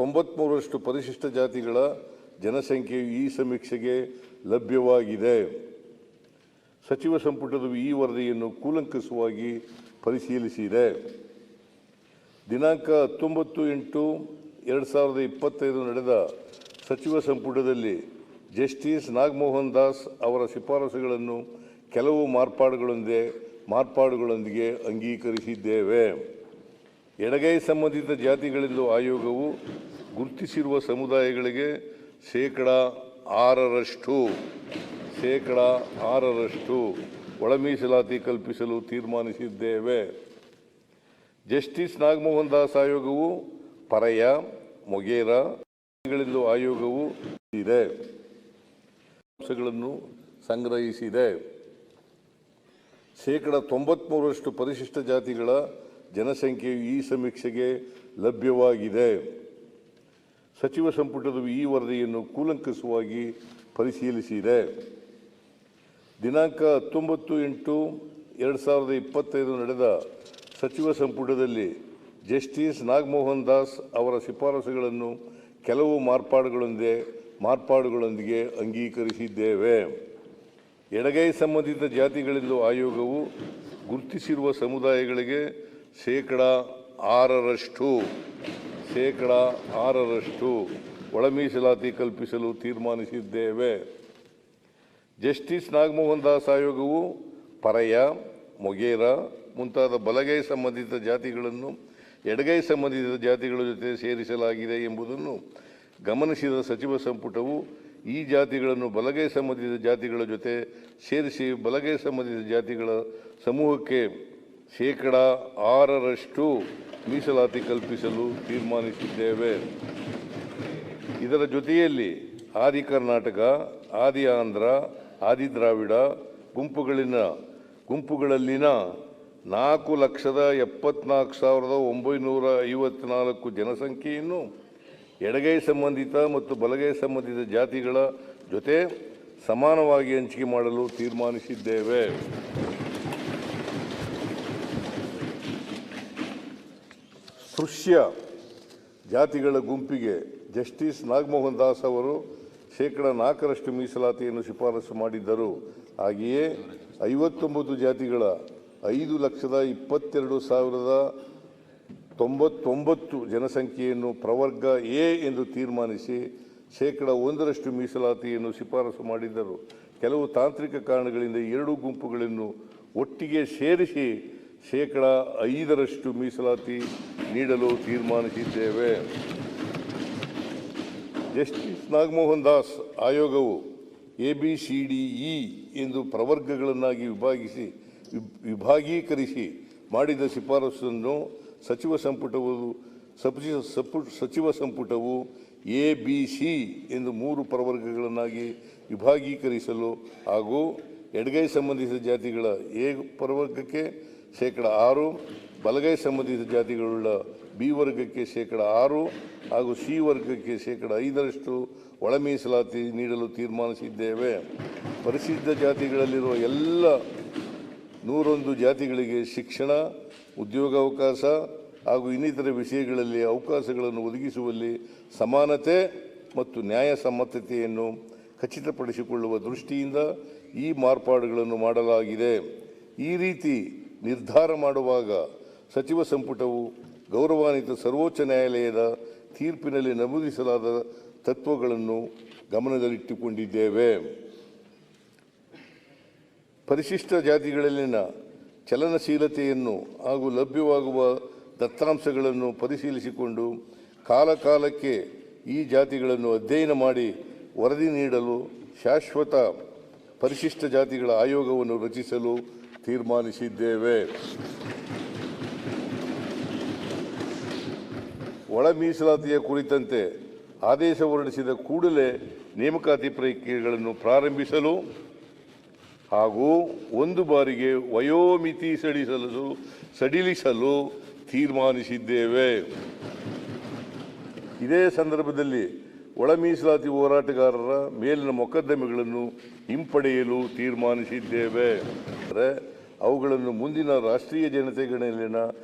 93ರಷ್ಟು ಪರಿಶಿಷ್ಟ ಜಾತಿಗಳ ಜನಸಂಖ್ಯೆಯು ಈ ಸಮೀಕ್ಷೆಗೆ ಲಭ್ಯವಾಗಿದೆ. ಸಚಿವ ಸಂಪುಟದ ಈ ವರದಿಯನ್ನು ಕೂಲಂಕಷವಾಗಿ ಪರಿಶೀಲಿಸಿದೆ. ದಿನಾಂಕ 19/8/2025 ನಡೆದ ಸಚಿವ ಸಂಪುಟದಲ್ಲಿ ಜಸ್ಟಿಸ್ ನಾಗಮೋಹನ್ ದಾಸ್ ಅವರ ಶಿಫಾರಸುಗಳನ್ನು ಕೆಲವು ಮಾರ್ಪಾಡುಗಳೊಂದಿಗೆ ಅಂಗೀಕರಿಸಿದ್ದೇವೆ. ಎಡಗೈ ಸಂಬಂಧಿತ ಜಾತಿಗಳೆಂದು ಆಯೋಗವು ಗುರುತಿಸಿರುವ ಸಮುದಾಯಗಳಿಗೆ ಶೇಕಡ 6% ಒಳ ಮೀಸಲಾತಿ ಕಲ್ಪಿಸಲು ತೀರ್ಮಾನಿಸಿದ್ದೇವೆ. ಜಸ್ಟಿಸ್ ನಾಗಮೋಹನ್ ದಾಸ್ ಆಯೋಗವು ಪರಯ, ಮೊಗೇರ ಜಾತಿಗಳೆಂದು ಆಯೋಗವು ಅಂಶಗಳನ್ನು ಸಂಗ್ರಹಿಸಿದೆ. ಶೇಕಡ 93ರಷ್ಟು ಪರಿಶಿಷ್ಟ ಜಾತಿಗಳ ಜನಸಂಖ್ಯೆಯು ಈ ಸಮೀಕ್ಷೆಗೆ ಲಭ್ಯವಾಗಿದೆ. ಸಚಿವ ಸಂಪುಟದ ಈ ವರದಿಯನ್ನು ಕೂಲಂಕಷವಾಗಿ ಪರಿಶೀಲಿಸಿದೆ. ದಿನಾಂಕ 19/8/2025 ನಡೆದ ಸಚಿವ ಸಂಪುಟದಲ್ಲಿ ಜಸ್ಟಿಸ್ ನಾಗಮೋಹನ್ ದಾಸ್ ಅವರ ಶಿಫಾರಸುಗಳನ್ನು ಕೆಲವು ಮಾರ್ಪಾಡುಗಳೊಂದಿಗೆ ಅಂಗೀಕರಿಸಿದ್ದೇವೆ. ಎಡಗೈ ಸಂಬಂಧಿತ ಜಾತಿಗಳೆಂದು ಆಯೋಗವು ಗುರುತಿಸಿರುವ ಸಮುದಾಯಗಳಿಗೆ ಶೇಕಡ 6% ಒಳ ಮೀಸಲಾತಿ ಕಲ್ಪಿಸಲು ತೀರ್ಮಾನಿಸಿದ್ದೇವೆ. ಜಸ್ಟಿಸ್ ನಾಗಮೋಹನ್ ದಾಸ್ ಆಯೋಗವು ಪರಯ, ಮೊಗೇರ ಮುಂತಾದ ಬಲಗೈ ಸಂಬಂಧಿತ ಜಾತಿಗಳನ್ನು ಎಡಗೈ ಸಂಬಂಧಿತ ಜಾತಿಗಳ ಜೊತೆ ಸೇರಿಸಲಾಗಿದೆ ಎಂಬುದನ್ನು ಗಮನಿಸಿದ ಸಚಿವ ಸಂಪುಟವು ಈ ಜಾತಿಗಳನ್ನು ಬಲಗೈ ಸಂಬಂಧಿತ ಜಾತಿಗಳ ಜೊತೆ ಸೇರಿಸಿ ಬಲಗೈ ಸಂಬಂಧಿತ ಜಾತಿಗಳ ಸಮೂಹಕ್ಕೆ ಶೇಕಡ 6% ಮೀಸಲಾತಿ ಕಲ್ಪಿಸಲು ತೀರ್ಮಾನಿಸಿದ್ದೇವೆ. ಇದರ ಜೊತೆಯಲ್ಲಿ ಆದಿ ಕರ್ನಾಟಕ, ಆದಿ ಆಂಧ್ರ, ಆದಿ ದ್ರಾವಿಡ ಗುಂಪುಗಳಲ್ಲಿನ 4,74,954 ಜನಸಂಖ್ಯೆಯನ್ನು ಎಡಗೈ ಸಂಬಂಧಿತ ಮತ್ತು ಬಲಗೈ ಸಂಬಂಧಿತ ಜಾತಿಗಳ ಜೊತೆ ಸಮಾನವಾಗಿ ಹಂಚಿಕೆ ಮಾಡಲು ತೀರ್ಮಾನಿಸಿದ್ದೇವೆ. ಸ್ಪೃಶ್ಯ ಜಾತಿಗಳ ಗುಂಪಿಗೆ ಜಸ್ಟಿಸ್ ನಾಗಮೋಹನ್ ದಾಸ್ ಅವರು ಶೇಕಡ 4% ಮೀಸಲಾತಿಯನ್ನು ಶಿಫಾರಸು ಮಾಡಿದ್ದರು. ಹಾಗೆಯೇ 59 ಜಾತಿಗಳ 5,22,099 ಜನಸಂಖ್ಯೆಯನ್ನು ಪ್ರವರ್ಗ ಎ ಎಂದು ತೀರ್ಮಾನಿಸಿ ಶೇಕಡ 1% ಮೀಸಲಾತಿಯನ್ನು ಶಿಫಾರಸು ಮಾಡಿದ್ದರು. ಕೆಲವು ತಾಂತ್ರಿಕ ಕಾರಣಗಳಿಂದ ಎರಡೂ ಗುಂಪುಗಳನ್ನು ಒಟ್ಟಿಗೆ ಸೇರಿಸಿ ಶೇಕಡ 5% ಮೀಸಲಾತಿ ನೀಡಲು ತೀರ್ಮಾನಿಸಿದ್ದೇವೆ. ಜಸ್ಟಿಸ್ ನಾಗಮೋಹನ್ ದಾಸ್ ಆಯೋಗವು ABCDE ಎಂದು ಪ್ರವರ್ಗಗಳನ್ನಾಗಿ ವಿಭಾಗೀಕರಿಸಿ ಮಾಡಿದ ಶಿಫಾರಸನ್ನು ಸಚಿವ ಸಂಪುಟವು ABC ಎಂದು 3 ಪ್ರವರ್ಗಗಳನ್ನಾಗಿ ವಿಭಾಗೀಕರಿಸಲು ಹಾಗೂ ಎಡಗೈ ಸಂಬಂಧಿತ ಜಾತಿಗಳ ಎ ಪ್ರವರ್ಗಕ್ಕೆ ಶೇಕಡ 6, ಬಲಗೈ ಸಂಬಂಧಿತ ಜಾತಿಗಳುಳ್ಳ ಬಿ ವರ್ಗಕ್ಕೆ ಶೇಕಡ 6 ಹಾಗೂ ಸಿ ವರ್ಗಕ್ಕೆ ಶೇಕಡ 5% ಒಳ ಮೀಸಲಾತಿ ನೀಡಲು ತೀರ್ಮಾನಿಸಿದ್ದೇವೆ. ಪರಿಶಿಷ್ಟ ಜಾತಿಗಳಲ್ಲಿರುವ ಎಲ್ಲ 101 ಜಾತಿಗಳಿಗೆ ಶಿಕ್ಷಣ, ಉದ್ಯೋಗಾವಕಾಶ ಹಾಗೂ ಇನ್ನಿತರೆ ವಿಷಯಗಳಲ್ಲಿ ಅವಕಾಶಗಳನ್ನು ಒದಗಿಸುವಲ್ಲಿ ಸಮಾನತೆ ಮತ್ತು ನ್ಯಾಯಸಮ್ಮತತೆಯನ್ನು ಖಚಿತಪಡಿಸಿಕೊಳ್ಳುವ ದೃಷ್ಟಿಯಿಂದ ಈ ಮಾರ್ಪಾಡುಗಳನ್ನು ಮಾಡಲಾಗಿದೆ. ಈ ರೀತಿ ನಿರ್ಧಾರ ಮಾಡುವಾಗ ಸಚಿವ ಸಂಪುಟವು ಗೌರವಾನ್ವಿತ ಸರ್ವೋಚ್ಚ ನ್ಯಾಯಾಲಯದ ತೀರ್ಪಿನಲ್ಲಿ ನಮೂದಿಸಲಾದ ತತ್ವಗಳನ್ನು ಗಮನದಲ್ಲಿಟ್ಟುಕೊಂಡಿದ್ದೇವೆ. ಪರಿಶಿಷ್ಟ ಜಾತಿಗಳಲ್ಲಿನ ಚಲನಶೀಲತೆಯನ್ನು ಹಾಗೂ ಲಭ್ಯವಾಗುವ ದತ್ತಾಂಶಗಳನ್ನು ಪರಿಶೀಲಿಸಿಕೊಂಡು ಕಾಲಕಾಲಕ್ಕೆ ಈ ಜಾತಿಗಳನ್ನು ಅಧ್ಯಯನ ಮಾಡಿ ವರದಿ ನೀಡಲು ಶಾಶ್ವತ ಪರಿಶಿಷ್ಟ ಜಾತಿಗಳ ಆಯೋಗವನ್ನು ರಚಿಸಲು ತೀರ್ಮಾನಿಸಿದ್ದೇವೆ. ಒಳ ಮೀಸಲಾತಿಯ ಕುರಿತಂತೆ ಆದೇಶ ಹೊರಡಿಸಿದ ಕೂಡಲೇ ನೇಮಕಾತಿ ಪ್ರಕ್ರಿಯೆಗಳನ್ನು ಪ್ರಾರಂಭಿಸಲು ಹಾಗೂ ಒಂದು ಬಾರಿಗೆ ವಯೋಮಿತಿ ಸಡಿಲಿಸಲು ತೀರ್ಮಾನಿಸಿದ್ದೇವೆ. ಇದೇ ಸಂದರ್ಭದಲ್ಲಿ ಒಳ ಮೀಸಲಾತಿ ಹೋರಾಟಗಾರರ ಮೇಲಿನ ಮೊಕದ್ದಮೆಗಳನ್ನು ಹಿಂಪಡೆಯಲು ತೀರ್ಮಾನಿಸಿದ್ದೇವೆ. ಅವುಗಳನ್ನು ಮುಂದಿನ ರಾಷ್ಟ್ರೀಯ ಜನಗಣತಿಯಲ್ಲಿನ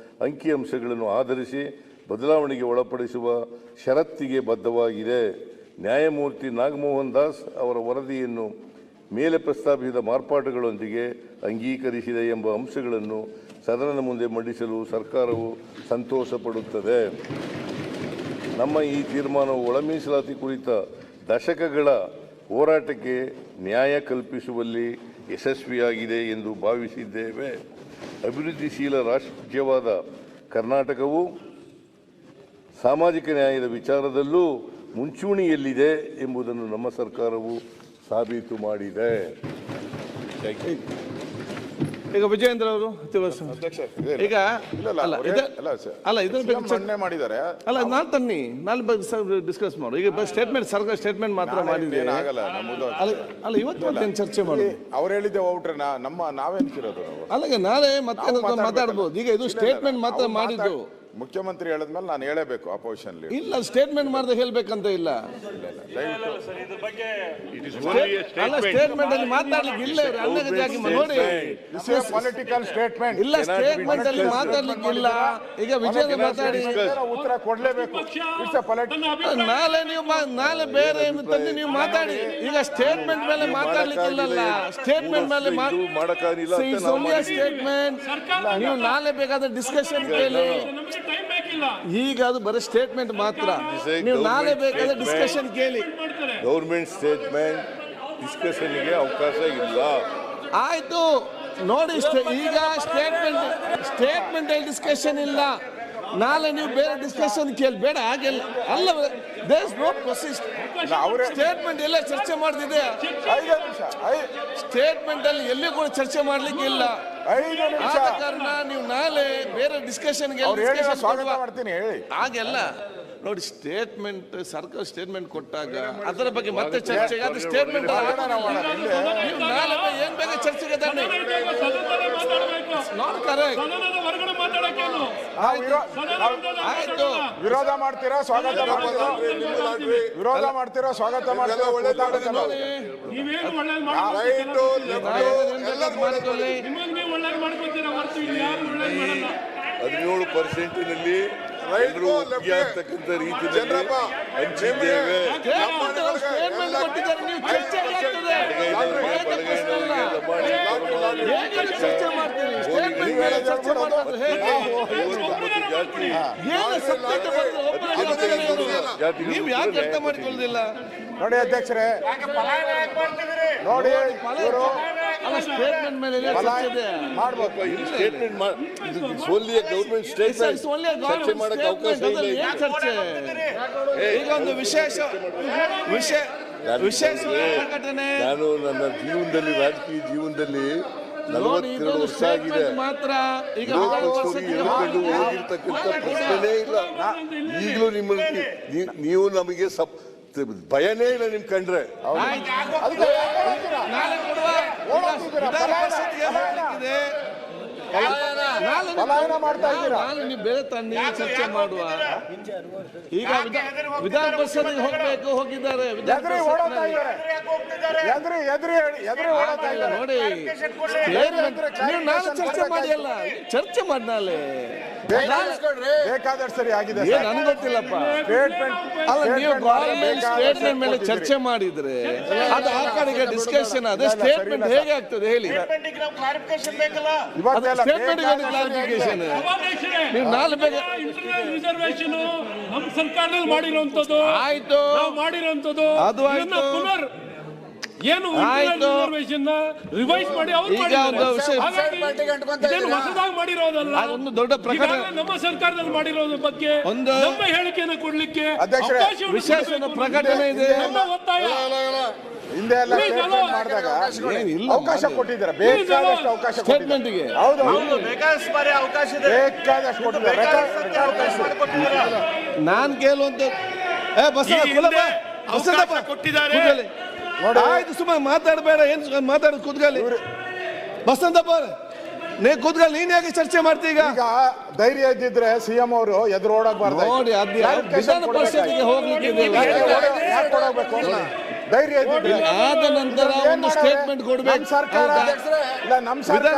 ಅಂಕಿಅಂಶಗಳನ್ನು ಆಧರಿಸಿ ಬದಲಾವಣೆಗೆ ಒಳಪಡಿಸುವ ಷರತ್ತಿಗೆ ಬದ್ಧವಾಗಿದೆ. ನ್ಯಾಯಮೂರ್ತಿ ನಾಗಮೋಹನ್ ದಾಸ್ ಅವರ ವರದಿಯನ್ನು ಮೇಲೆ ಪ್ರಸ್ತಾಪಿಸಿದ ಮಾರ್ಪಾಟುಗಳೊಂದಿಗೆ ಅಂಗೀಕರಿಸಿದೆ ಎಂಬ ಅಂಶಗಳನ್ನು ಸದನದ ಮುಂದೆ ಮಂಡಿಸಲು ಸರ್ಕಾರವು ಸಂತೋಷ ಪಡುತ್ತದೆ. ನಮ್ಮ ಈ ತೀರ್ಮಾನವು ಒಳ ಮೀಸಲಾತಿ ಕುರಿತ ದಶಕಗಳ ಹೋರಾಟಕ್ಕೆ ನ್ಯಾಯ ಕಲ್ಪಿಸುವಲ್ಲಿ ಯಶಸ್ವಿಯಾಗಿದೆ ಎಂದು ಭಾವಿಸಿದ್ದೇವೆ. ಅಭಿವೃದ್ಧಿಶೀಲ ರಾಜ್ಯವಾದ ಕರ್ನಾಟಕವು ಸಾಮಾಜಿಕ ನ್ಯಾಯದ ವಿಚಾರದಲ್ಲೂ ಮುಂಚೂಣಿಯಲ್ಲಿದೆ ಎಂಬುದನ್ನು ನಮ್ಮ ಸರ್ಕಾರವು ಸಾಬೀತು ಮಾಡಿದೆ. ಈಗ ವಿಜಯೇಂದ್ರ ಅವರು ಈಗ ಮಾಡಿದ್ದಾರೆ ಅಲ್ಲ ನಾನು ತನ್ನಿ ನಾಳೆ ಡಿಸ್ಕಸ್ ಮಾಡು. ಈಗ ಸ್ಟೇಟ್ಮೆಂಟ್ ಸರ್ಕಾರ ಸ್ಟೇಟ್ಮೆಂಟ್ ಮಾತ್ರ ಮಾಡಿದೆ ಅಲ್ಲ ಇವತ್ತು ಚರ್ಚೆ ಮಾಡೋದು. ಅವ್ರು ಹೇಳಿದ್ದೆ ಔಟ್ರೆ ನಾವೇನ್ಕಿರೋದು ಅಲ್ಲ ನಾಳೆ ಮತ್ತೆ ಮಾತಾಡ್ಬೋದು. ಈಗ ಇದು ಸ್ಟೇಟ್ಮೆಂಟ್ ಮಾತ್ರ ಮಾಡಿದ್ದು. ಮುಖ್ಯಮಂತ್ರಿ ಹೇಳಿದ್ಮೇಲೆ ನಾನು ಹೇಳಬೇಕು ಅಪೋಸಿಷನ್ ಇಲ್ಲ ಸ್ಟೇಟ್ಮೆಂಟ್ ಮಾಡಿದ್ರೆ ಹೇಳ್ಬೇಕಂತ ಇಲ್ಲ. ಸ್ಟೇಟ್ಮೆಂಟ್ ಅಲ್ಲಿ ಮಾತಾಡ್ಲಿಕ್ಕೆ ಇಲ್ಲ ನೋಡಿ ಪೊಲಿಟಿಕಲ್ ಸ್ಟೇಟ್ಮೆಂಟ್ ಇಲ್ಲ ಸ್ಟೇಟ್ಮೆಂಟ್ ಅಲ್ಲಿ ಮಾತಾಡ್ಲಿಕ್ಕೆ ಇಲ್ಲ. ಈಗ ವಿಜಯೇಂದ್ರ ಮಾತಾಡಿ ಉತ್ತರ ಕೊಡ್ಲೇಬೇಕು. ನಾಳೆ ನೀವು ನಾಳೆ ಬೇರೆ ತಂದು ನೀವು ಮಾತಾಡಿ. ಈಗ ಸ್ಟೇಟ್ಮೆಂಟ್ ಮೇಲೆ ಮಾತಾಡ್ಲಿಕ್ಕೆ ಇಲ್ಲಲ್ಲ. ಸ್ಟೇಟ್ಮೆಂಟ್ ಮೇಲೆ ಸ್ಟೇಟ್ಮೆಂಟ್ ನೀವು ನಾಳೆ ಬೇಕಾದ್ರೆ ಡಿಸ್ಕಷನ್ ಕೇಳಿ. ಈಗ ಅದು ಬರೀ ಸ್ಟೇಟ್ಮೆಂಟ್ ಮಾತ್ರ. ನೀವು ನಾಳೆ ಬೇಕಾದ್ರೆ ಡಿಸ್ಕಷನ್ ಕೇಳಿ. ಗೌರ್ಮೆಂಟ್ ಸ್ಟೇಟ್ಮೆಂಟ್ ಡಿಸ್ಕಷನ್ಗೆ ಅವಕಾಶ ಇಲ್ಲ. ಆಯ್ತು ನೋಡಿ ಈಗ ಸ್ಟೇಟ್ಮೆಂಟ್ ಡಿಸ್ಕಷನ್ ಇಲ್ಲ. ನಾಳೆ ನೀವು ಬೇರೆ ಡಿಸ್ಕಷನ್ ಕೇಳಿ. ಬೇಡ ಹಾಗೆಲ್ಲ ಅಲ್ಲ. There is no process. Statement ಎಲ್ಲ ಚರ್ಚೆ ಮಾಡ್ತಿದೆ. ಸ್ಟೇಟ್ಮೆಂಟ್ ಅಲ್ಲಿ ಎಲ್ಲಿ ಕೂಡ ಚರ್ಚೆ ಮಾಡ್ಲಿಕ್ಕೆ ಇಲ್ಲ. ಆದ ಕಾರಣ ನೀವು ನಾಳೆ ಬೇರೆ ಡಿಸ್ಕಷನ್ಗೆ ಹಾಗೆಲ್ಲ ನೋಡಿ. ಸ್ಟೇಟ್ಮೆಂಟ್ ಸರ್ಕಾರ ಸ್ಟೇಟ್ಮೆಂಟ್ ಕೊಟ್ಟಾಗ ಅದರ ಬಗ್ಗೆ ಮತ್ತೆ ಚರ್ಚೆಗೆ ಅದು ಸ್ಟೇಟ್ಮೆಂಟ್ ನೀವು ನಾಳೆ ಏನ್ ಬೇಕಾ ಚರ್ಚೆಗೆ ತಾನೆ ನಾಟ್ ಕರೆಕ್ಟ್. ಆಯ್ತು ವಿರೋಧ ಮಾಡ್ತೀರಾ ಸ್ವಾಗತ ಮಾಡ್ತೀರಾ? ವಿರೋಧ ಮಾಡ್ತೀರಾ ಸ್ವಾಗತ ಮಾಡ್ತೀರಾ? ಮಾಡಿಕೊಳ್ಳಿ. 17% ಆಗ್ತಕ್ಕಂಥ ರೀತಿಯಲ್ಲಿ ಹಂಚಿದ್ದೇವೆ. ನೀವು ಯಾಕೆ ಅರ್ಥ ಮಾಡಿಕೊಳ್ಳುದಿಲ್ಲ ನೋಡಿ ಅಧ್ಯಕ್ಷರೇ, ನೋಡಿ ಸ್ಟೇಟ್ಮೆಂಟ್ ಮೇಲೆ ಗೌರ್ಮೆಂಟ್ ಸ್ಟೇಟ್ಮೆಂಟ್ ಚರ್ಚೆ ಮಾಡಕ್ಕೆ ಅವಕಾಶ ಇಲ್ಲ. ಚರ್ಚೆ ಈಗ ಒಂದು ವಿಶೇಷ ಪ್ರಕಟಣೆ. ನಾನು ನನ್ನ ಜೀವನದಲ್ಲಿ ರಾಜಕೀಯ ಜೀವನದಲ್ಲಿ 42 ವರ್ಷ ಆಗಿದೆ. ಮಾತ್ರ ಈಗ ಓದಿರ್ತಕ್ಕಂಥ ಪ್ರಶ್ನೆನೇ ಇಲ್ಲ. ಈಗಲೂ ನಿಮ್ಮಲ್ಲಿ ನೀವು ನಮಗೆ ಭಯನೇ ಇಲ್ಲ ನಿಮ್ ಕಂಡ್ರೆ. ನೀವು ಬೇರೆ ತನ್ನಿ ಚರ್ಚೆ ಮಾಡುವ. ಈಗ ವಿಧಾನ ಪರಿಷತ್ಗೆ ಹೋಗ್ಬೇಕು ಹೋಗಿದ್ದಾರೆ. ನೋಡಿ ನೀವು ನಾಳೆ ಚರ್ಚೆ ಮಾಡಿ. ಅಲ್ಲ ಚರ್ಚೆ ಮಾಡಿ ನಾಳೆ ಬೇಕಾದಷ್ಟು ಸರಿ ಆಗಿದೆ. ನನ್ಗೆ ಗೊತ್ತಿಲ್ಲಪ್ಪ. ಅಲ್ಲ ನೀವು ಗವರ್ಮೆಂಟ್ ಸ್ಟೇಟ್ಮೆಂಟ್ ಮೇಲೆ ಚರ್ಚೆ ಮಾಡಿದ್ರೆ ಅದು ಆ ಕಡೆಗೆ ಡಿಸ್ಕಷನ್. ಅದೇ ಸ್ಟೇಟ್ಮೆಂಟ್ ಹೇಗೆ ಆಗ್ತದೆ ಹೇಳಿ? ಸ್ಟೇಟ್ಮೆಂಟ್ ಕ್ಲಾರಿಫಿಕೇಶನ್ ನೀವು ನಾಳೆ ಬೇಗ ರಿಸರ್ವೇಶನ್ ನಮ್ಮ ಸರ್ಕಾರದಲ್ಲಿ ಮಾಡಿರುವಂತದ್ದು ಆಯ್ತು. ಮಾಡಿರುವಂತದ್ದು ಅದು ಆಯ್ತು. ಏನು ರಿವೈಸ್ ಮಾಡಿ ಹೊಸದಾಗಿ ಮಾಡಿರೋದಲ್ಲ. ಒಂದು ದೊಡ್ಡ ಪ್ರಕರಣ ನಮ್ಮ ಸರ್ಕಾರದಲ್ಲಿ ಮಾಡಿರೋದ್ರ ಬಗ್ಗೆ ನಮ್ಮ ಹೇಳಿಕೆಯನ್ನು ಕೊಡ್ಲಿಕ್ಕೆ ವಿಶೇಷ ಪ್ರಕಟಣೆ ಇದೆ. ಹಿಂದೆ ಎಲ್ಲ ಮಾಡಿದಾಗ ಅವಕಾಶ ಕೊಟ್ಟಿದ್ದಾರೆ. ಬೇಕಾದಷ್ಟು ಅವಕಾಶ ಸ್ಟೇಟ್ಮೆಂಟ್ಗೆ ಬೇಕಾದಷ್ಟು ಕೊಟ್ಟಿದ್ದಾರೆ. ನಾನ್ ಕೇಳುವಂತ ಕೊಟ್ಟಿದ್ದಾರೆ. ಆಯ್ತು ಸುಮ್ಮನೆ ಮಾತಾಡಬೇಡ. ಏನ್ ಮಾತಾಡೋದು? ಕೂತ್ಕೊಳ್ಳಿ ಬಸಂತಪ್ಪ, ನೀ ಕೂತ್ಕೊಳ್ಳಿ. ನೀನ್ ಯಾಕೆ ಚರ್ಚೆ ಮಾಡ್ತೀಗ? ಈಗ ಧೈರ್ಯ ಇದ್ದಿದ್ರೆ ಸಿಎಂ ಅವರು ಎದುರು ಓಡಾಗಬಾರ್ದು. ನೋಡಿ ವಿಧಾನ ಪರಿಷತ್ಗೆ ಹೋಗ್ಲಿಕ್ಕೆ ಧೈರ್ಯ ಆದ ನಂತರ ಒಂದು ಸ್ಟೇಟ್ಮೆಂಟ್ ಕೊಡ್ಬೇಕು. ಸರ್ಕಾರ ಇಲ್ಲ, ನಮ್ಮ ಸರ್ಕಾರ